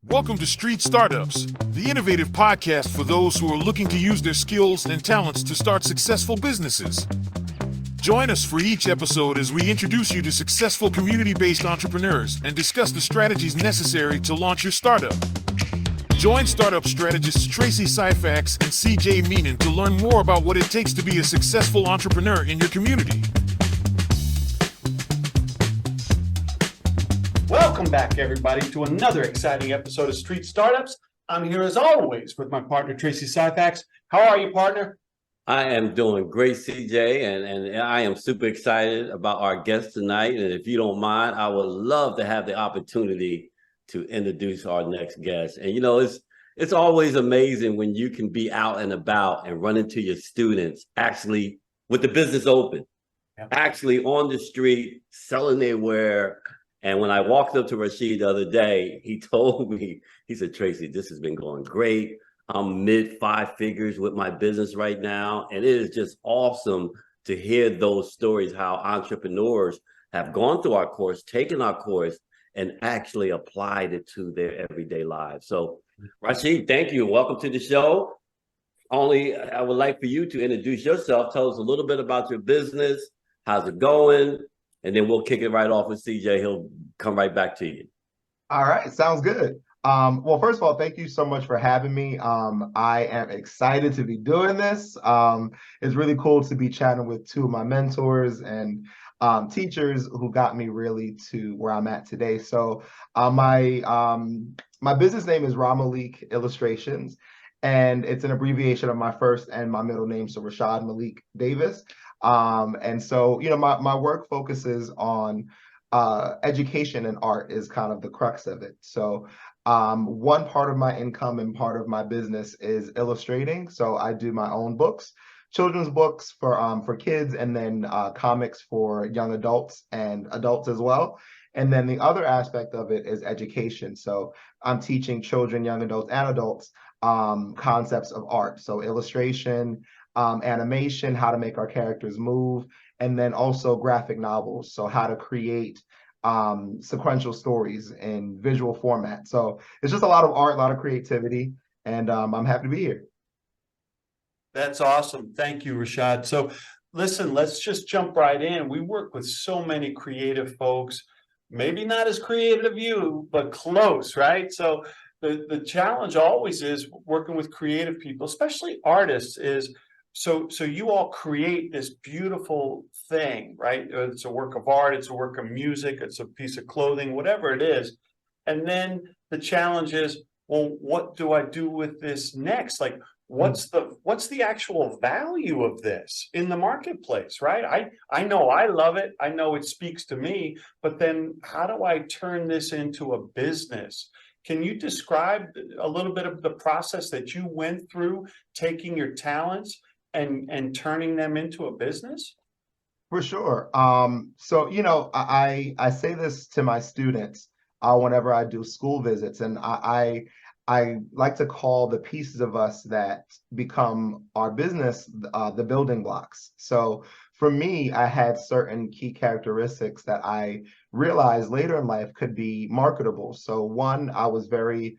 Welcome to Street Startups, the innovative podcast for those who are looking to use their skills and talents to start successful businesses. Join us for each episode as we introduce you to successful community-based entrepreneurs and discuss the strategies necessary to launch your startup. Join startup strategists Tracey Syphax and C.J. Meenan to learn more about what it takes to be a successful entrepreneur in your community. Welcome back, everybody, to another exciting episode of Street Startups. I'm here, as always, with my partner, Tracey Syphax. How are you, partner? I am doing great, CJ, and I am super excited about our guest tonight. And if you don't mind, I would love to have the opportunity to introduce our next guest. And, you know, it's always amazing when you can be out and about and run into your students actually with the business open, actually on the street, selling their ware. And when I walked up to Rashid the other day, he told me, he said, Tracey, this has been going great. I'm mid 5 figures with my business right now. And it is just awesome to hear those stories, how entrepreneurs have gone through our course, taken our course, and actually applied it to their everyday lives. So Rashid, thank you. Welcome to the show. I would like for you to introduce yourself. Tell us a little bit about your business. How's it going? And then we'll kick it right off with CJ. He'll come right back to you. All right, sounds good. Well, first of all, thank you so much for having me. I am excited to be doing this. It's really cool to be chatting with two of my mentors and teachers who got me really to where I'm at today. So my business name is Ramalik Illustrations, and it's an abbreviation of my first and my middle name, so Rashad Malik Davis. And so, you know, my work focuses on education, and art is kind of the crux of it. So one part of my income and part of my business is illustrating. So I do my own books, children's books for kids, and then comics for young adults and adults as well. And then the other aspect of it is education. So I'm teaching children, young adults, and adults concepts of art. So illustration, animation, how to make our characters move, and then also graphic novels. So how to create sequential stories in visual format. So it's just a lot of art, a lot of creativity, and I'm happy to be here. That's awesome. Thank you, Rashad. So listen, let's just jump right in. We work with so many creative folks, maybe not as creative as you, but close, right? So the challenge always is working with creative people, especially artists, is so you all create this beautiful thing, right? It's a work of art, it's a work of music, it's a piece of clothing, whatever it is. And then the challenge is, well, what do I do with this next? Like, what's the actual value of this in the marketplace, right? I know I love it. I know it speaks to me, but then how do I turn this into a business? Can you describe a little bit of the process that you went through, taking your talents and turning them into a business? For sure. So, you know, I say this to my students whenever I do school visits, and I like to call the pieces of us that become our business the building blocks. So for me, I had certain key characteristics that I realized later in life could be marketable. So one, I was very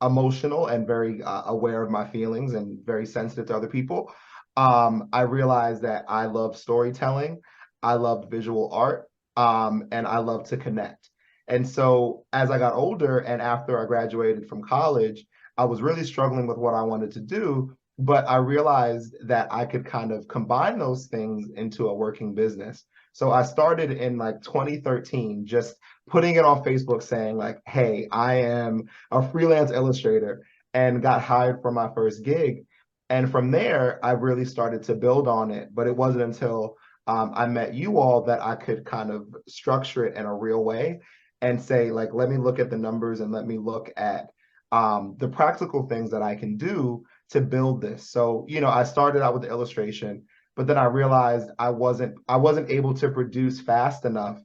emotional and very aware of my feelings and very sensitive to other people. I realized that I love storytelling, I loved visual art, and I love to connect. And so as I got older and after I graduated from college, I was really struggling with what I wanted to do, but I realized that I could kind of combine those things into a working business. So I started in like 2013, just putting it on Facebook saying like, hey, I am a freelance illustrator, and got hired for my first gig. And from there, I really started to build on it. But it wasn't until I met you all that I could kind of structure it in a real way and say, like, let me look at the numbers and let me look at the practical things that I can do to build this. So, you know, I started out with the illustration, but then I realized I wasn't able to produce fast enough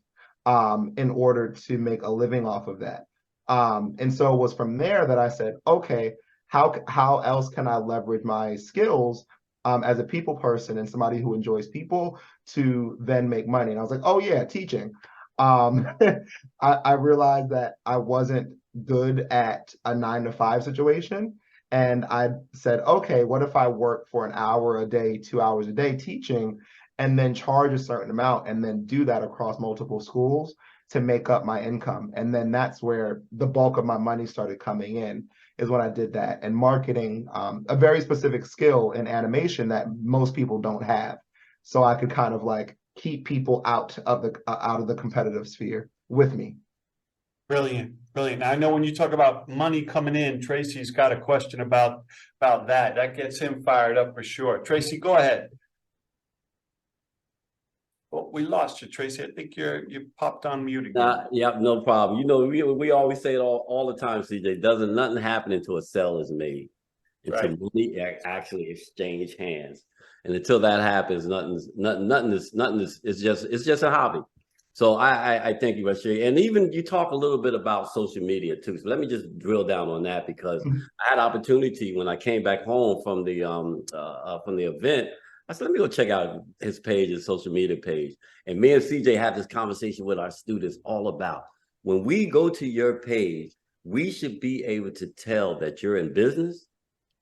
in order to make a living off of that. And so it was from there that I said, okay, how else can I leverage my skills as a people person and somebody who enjoys people to then make money? And I was like, oh yeah, teaching. I realized that I wasn't good at a 9 to 5 situation. And I said, okay, what if I work for an hour a day, 2 hours a day teaching, and then charge a certain amount and then do that across multiple schools to make up my income? And then that's where the bulk of my money started coming in, is when I did that. And marketing, a very specific skill in animation that most people don't have. So I could kind of like keep people out of the competitive sphere with me. Brilliant, brilliant. Now, I know when you talk about money coming in, Tracy's got a question about that. That gets him fired up for sure. Tracy, go ahead. Oh, we lost you, Tracy. I think you popped on mute again. Yeah, no problem. You know, we always say it all the time, CJ. Doesn't nothing happen until a sale is made, until Right. money actually exchange hands, and until that happens, nothing is. It's just a hobby. So I thank you, Rashid. And even you talk a little bit about social media too. So let me just drill down on that, because I had opportunity when I came back home from the event. I said, let me go check out his page, his social media page. And me and CJ have this conversation with our students all about, when we go to your page, we should be able to tell that you're in business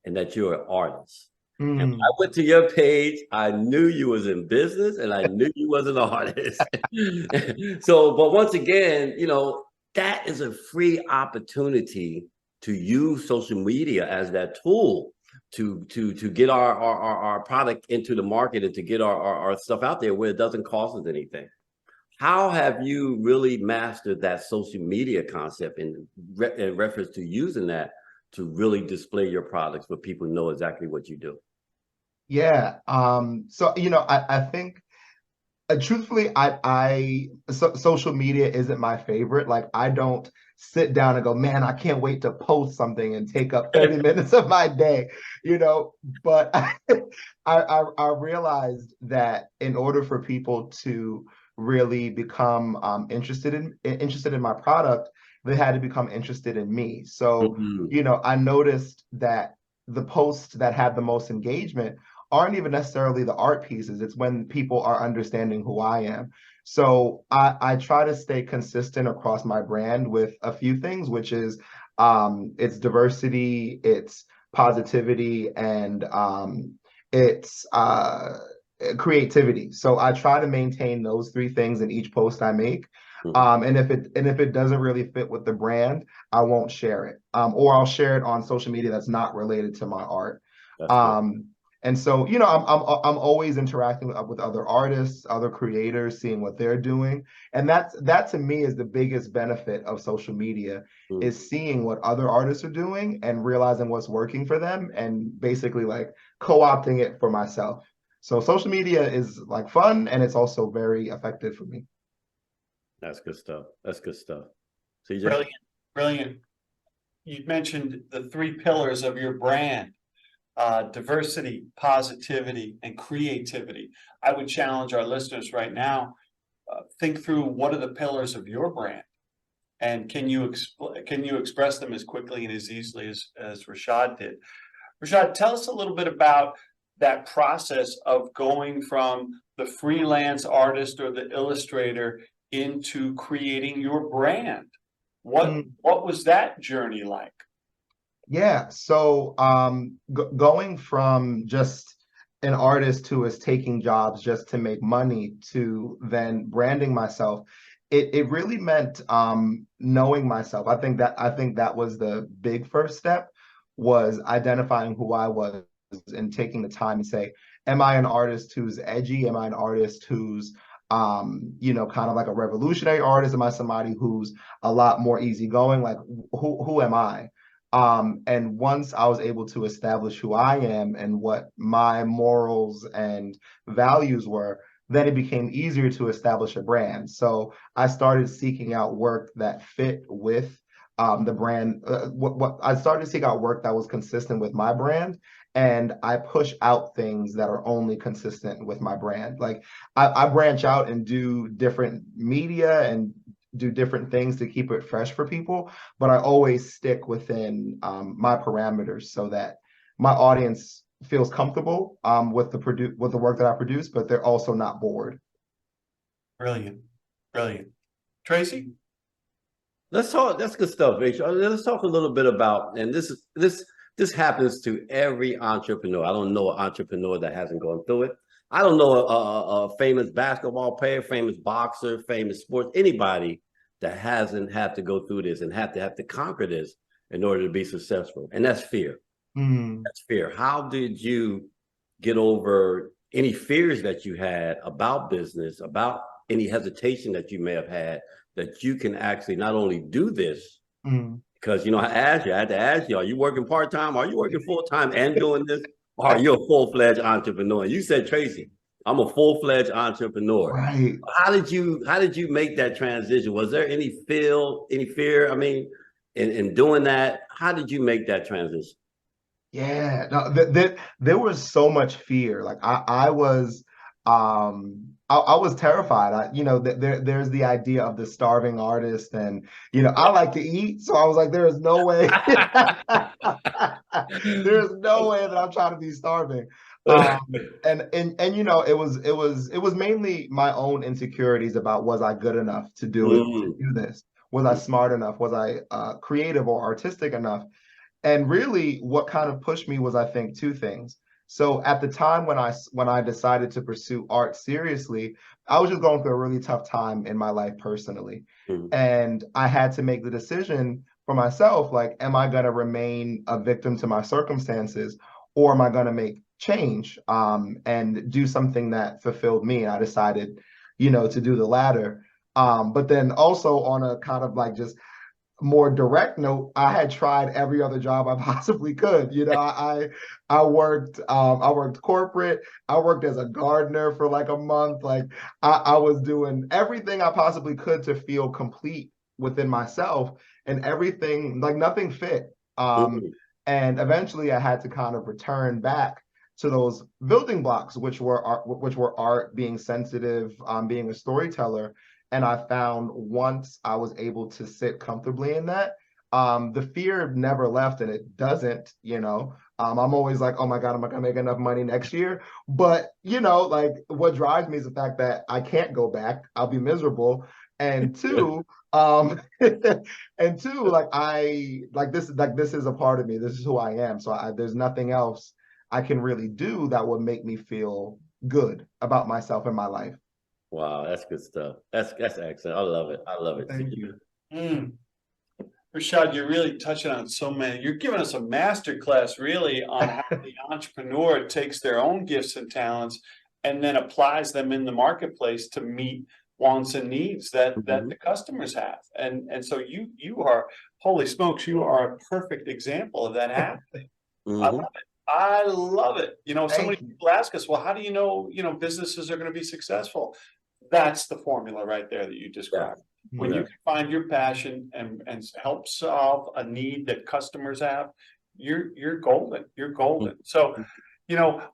and that you're an artist. And when I went to your page, I knew you was in business and I knew you was an artist. So, but once again, you know, that is a free opportunity to use social media as that tool to get our product into the market and to get our stuff out there where it doesn't cost us anything. How have you really mastered that social media concept in reference to using that to really display your products where people know exactly what you do? Yeah. So, you know, I think truthfully, social media isn't my favorite. Like, I don't sit down and go, man, I can't wait to post something and take up 30 minutes of my day, you know. But I realized that in order for people to really become interested in my product, they had to become interested in me. So, you know, I noticed that the posts that had the most engagement aren't even necessarily the art pieces. It's when people are understanding who I am. So I try to stay consistent across my brand with a few things, which is it's diversity, it's positivity, and it's creativity. So I try to maintain those three things in each post I make. And if it doesn't really fit with the brand, I won't share it. Or I'll share it on social media that's not related to my art. And so, you know, I'm always interacting with other artists, other creators, seeing what they're doing. And that to me is the biggest benefit of social media, is seeing what other artists are doing and realizing what's working for them and basically like co-opting it for myself. So social media is like fun, and it's also very effective for me. That's good stuff. That's good stuff. CJ? Brilliant, brilliant. You mentioned the three pillars of your brand. Diversity, positivity, and creativity. I would challenge our listeners right now, think through what are the pillars of your brand, and can you express them as quickly and as easily as Rashad did. Rashad, tell us a little bit about that process of going from the freelance artist or the illustrator into creating your brand. What was that journey like? Yeah, so going from just an artist who is taking jobs just to make money to then branding myself, it really meant knowing myself. I think that was the big first step, was identifying who I was and taking the time to say, am I an artist who's edgy? Am I an artist who's you know, kind of like a revolutionary artist? Am I somebody who's a lot more easygoing? Like, who am I? And once I was able to establish who I am and what my morals and values were, then it became easier to establish a brand. So I started seeking out work that fit with the brand. What I started to seek out work that was consistent with my brand, and I push out things that are only consistent with my brand. Like I branch out and do different media and do different things to keep it fresh for people, but I always stick within my parameters so that my audience feels comfortable with the work that I produce, but they're also not bored. Brilliant, brilliant. Tracy? Let's talk. That's good stuff, Rachel. Let's talk a little bit about, and this happens to every entrepreneur. I don't know an entrepreneur that hasn't gone through it. I don't know a famous basketball player, famous boxer, famous sports, anybody that hasn't had to go through this and have to conquer this in order to be successful. And that's fear. Mm. That's fear. How did you get over any fears that you had about business, about any hesitation that you may have had, that you can actually not only do this, Mm. because, you know, I had to ask you, are you working part-time? Are you working full-time and doing this? Or are you a full-fledged entrepreneur? You said, Tracey, I'm a full-fledged entrepreneur. Right. How did you make that transition? Was there any fear? I mean, in doing that, how did you make that transition? Yeah, no, there was so much fear. Like I was terrified. There's the idea of the starving artist, and I like to eat, so I was like, there is no way, there's no way that I'm trying to be starving. And it was mainly my own insecurities about, was I good enough to do it, to do this? Was I smart enough? Was I creative or artistic enough? And really, what kind of pushed me was, I think, two things. So at the time when I decided to pursue art seriously, I was just going through a really tough time in my life personally. Mhm. And I had to make the decision for myself, like, am I going to remain a victim to my circumstances, or am I going to make change and do something that fulfilled me? And I decided, to do the latter. But then also, on a kind of like just more direct note, I had tried every other job I possibly could. I worked corporate. I worked as a gardener for like a month. Like I was doing everything I possibly could to feel complete within myself, and everything, like, nothing fit. Mhm. And eventually I had to kind of return back to those building blocks, which were art, being sensitive, being a storyteller. And I found, once I was able to sit comfortably in that, the fear never left, and it doesn't. I'm always like, oh my God, am I gonna make enough money next year? But like, what drives me is the fact that I can't go back. I'll be miserable. And two, and two, like this is a part of me. This is who I am. So there's nothing else I can really do that would make me feel good about myself and my life. Wow, that's good stuff. That's excellent. I love it. I love it. Thank you. Mm. Rashad, you're really touching on so many. You're giving us a master class really on how the entrepreneur takes their own gifts and talents and then applies them in the marketplace to meet wants and needs that Mhm. the customers have. And so you are, holy smokes, you are a perfect example of that happening. I love Mhm. it. I love it. So many Thank you. people ask us, well, how do businesses are going to be successful? That's the formula right there that you Yeah. described. When you Yeah. Mhm. can find your passion and help solve a need that customers have, you're golden. You're golden. So,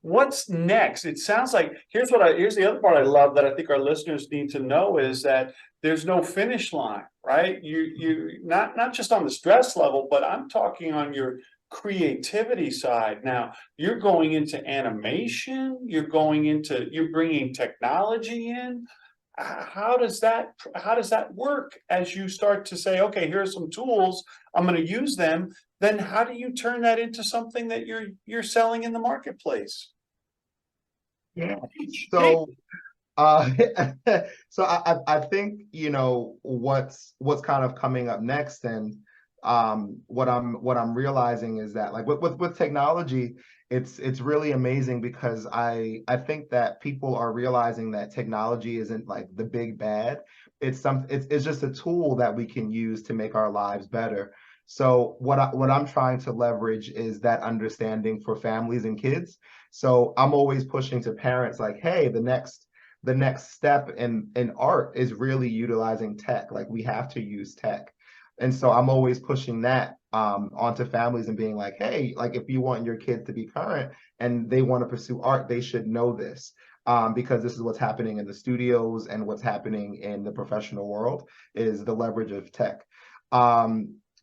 what's next? It sounds like here's the other part I love that I think our listeners need to know is that there's no finish line, right? You not just on the stress level, but I'm talking on your creativity side. Now, you're going into animation, you're bringing technology in. How does that work as you start to say, okay, here are some tools, I'm going to use them? Then how do you turn that into something that you're selling in the marketplace? Yeah. Teach, teach. So Uh, so I think what's kind of coming up next, and what I'm realizing is that, like, with technology, it's really amazing, because I think that people are realizing that technology isn't like the big bad. It's just a tool that we can use to make our lives better. So what I'm trying to leverage is that understanding for families and kids. So I'm always pushing to parents, like, hey, the next step in art is really utilizing tech. Like, we have to use tech. And so I'm always pushing that onto families, and being like, hey, like, if you want your kids to be current and they want to pursue art, they should know this, because this is what's happening in the studios, and what's happening in the professional world is the leverage of tech.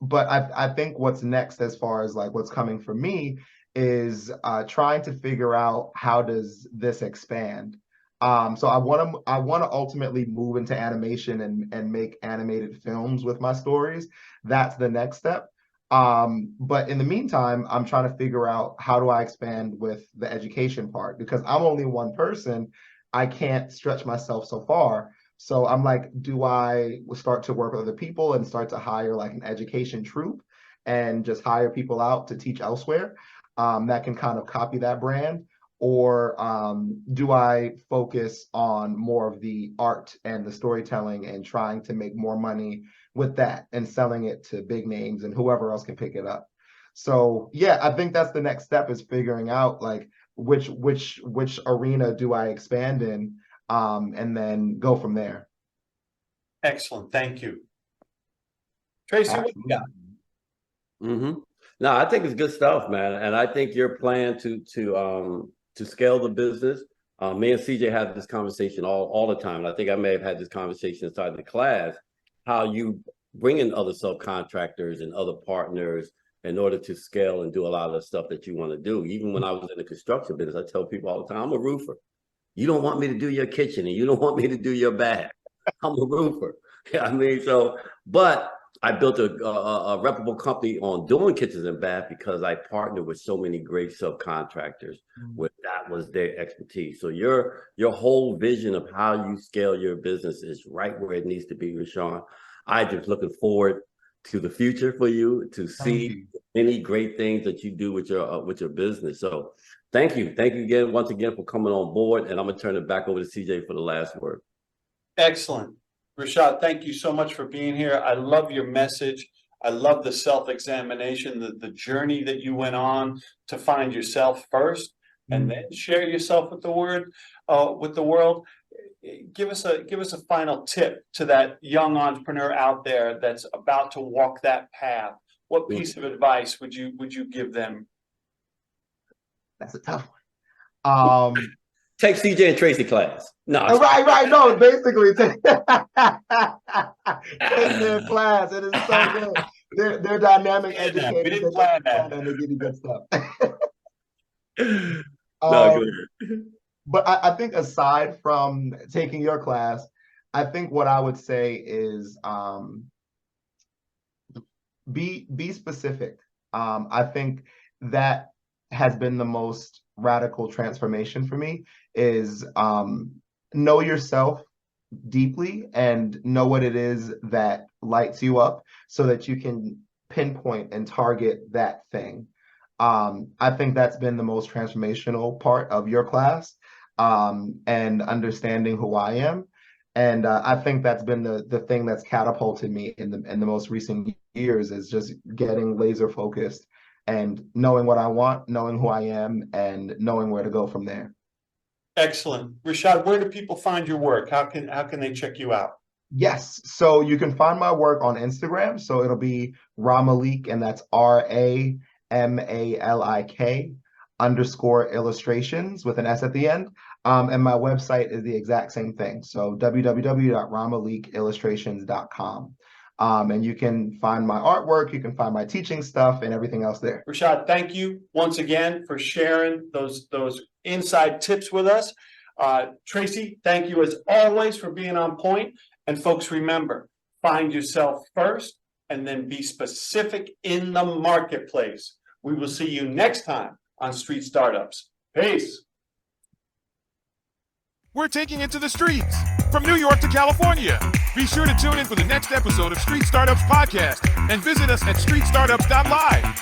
But I think what's next, as far as like what's coming for me, is trying to figure out, how does this expand? So I want to ultimately move into animation and make animated films with my stories. That's the next step. But in the meantime, I'm trying to figure out how do I expand with the education part because I'm only one person. I can't stretch myself so far. So I'm like, do I start to work with other people and start to hire like an education troupe and just hire people out to teach elsewhere that can kind of copy that brand? Or do I focus on more of the art and the storytelling and trying to make more money with that and selling it to big names and whoever else can pick it up? So yeah, I think that's the next step is figuring out like which arena do I expand in, and then go from there. Excellent. Thank you. Tracey, what you got? Mm-hmm. No, I think it's good stuff, man. And I think your plan to scale the business. Me and CJ have this conversation all the time. And I think I may have had this conversation inside the class, how you bring in other subcontractors and other partners in order to scale and do a lot of the stuff that you want to do. Even when I was in the construction business, I tell people all the time, I'm a roofer. You don't want me to do your kitchen and you don't want me to do your bath. I'm a roofer. Yeah, I mean, so, but I built a reputable company on doing kitchens and bath because I partnered with so many great subcontractors where that was their expertise. So your whole vision of how you scale your business is right where it needs to be, Rashawn. I just looking forward to the future for you to see many great things that you do with your business. So thank you again, once again, for coming on board. And I'm gonna turn it back over to CJ for the last word. Excellent. Rashad, thank you so much for being here. I love your message. I love the self-examination, the journey that you went on to find yourself first and then share yourself with the world. Give us a final tip to that young entrepreneur out there that's about to walk that path. What piece of advice would you give them? That's a tough one. Take CJ and Tracey class. No, right. No, basically take their class. It is so good. They're dynamic educators. We didn't plan that. And they give you good stuff. No, good. But I think aside from taking your class, I think what I would say is be specific. I think that has been the most radical transformation for me is know yourself deeply and know what it is that lights you up so that you can pinpoint and target that thing. I think that's been the most transformational part of your class, and understanding who I am. And I think that's been the thing that's catapulted me in the most recent years is just getting laser focused and knowing what I want, knowing who I am, and knowing where to go from there. Excellent. Rashad, where do people find your work? How can they check you out? Yes, so you can find my work on Instagram. So it'll be Ramalik, and that's RAMALIK _illustrations with an S at the end. And my website is the exact same thing. So www.ramalikillustrations.com. And you can find my artwork, you can find my teaching stuff and everything else there. Rashad, thank you once again for sharing those inside tips with us. Tracey, thank you as always for being on point. And folks, remember, find yourself first and then be specific in the marketplace. We will see you next time on Street Startups. Peace. We're taking it to the streets, from New York to California. Be sure to tune in for the next episode of Street Startups Podcast and visit us at streetstartups.live.